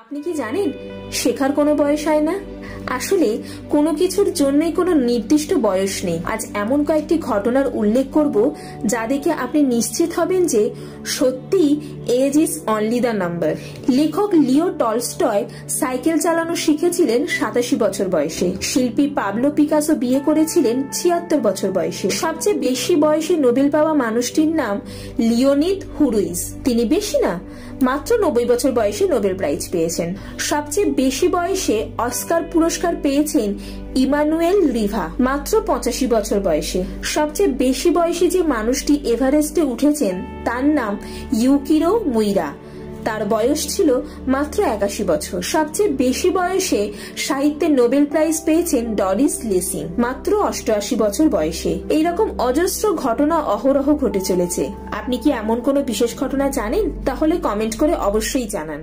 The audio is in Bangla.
আপনি কি জানেন শেখার কোনো বয়স হয় না? আসলে কোনো কিছুর জন্যই কোনো নির্দিষ্ট বয়স নেই। আজ এমন কয়েকটি ঘটনার উল্লেখ করব যা দেখে আপনি নিশ্চিত হবেন যে সত্যি as is only the number. লেখক লিও টলস্টয় সাইকেল চালানো শিখেছিলেন 87 বছর বয়সে। শিল্পী পাবলো পিকাসো বিয়ে করেছিলেন 76 বছর বয়সে। সবচেয়ে বেশি বয়সে নোবেল পাওয়া মানুষটির নাম লিওনিদ হুরুইজ। তিনি বেশি না, মাত্র 90 বছর বয়সে নোবেল প্রাইজ পেয়েছেন। সবচেয়ে বেশি বয়সে অস্কার পুরস্কার পেয়েছেন ইমানুয়েল রিভা, মাত্র 85 বছর বয়সে। সবচেয়ে বেশি বয়সী যে মানুষটি এভারেস্টে উঠেছেন তার নাম ইউকিরো মুইরা, তার বয়স ছিল মাত্র 81 বছর। সবচেয়ে বেশি বয়সে সাহিত্যে নোবেল প্রাইজ পেয়েছেন ডরিস লেসিং, মাত্র 88 বছর বয়সে। এইরকম অজস্র ঘটনা অহরহ ঘটে চলেছে। আপনি কি এমন কোনো বিশেষ ঘটনা জানেন? তাহলে কমেন্ট করে অবশ্যই জানান।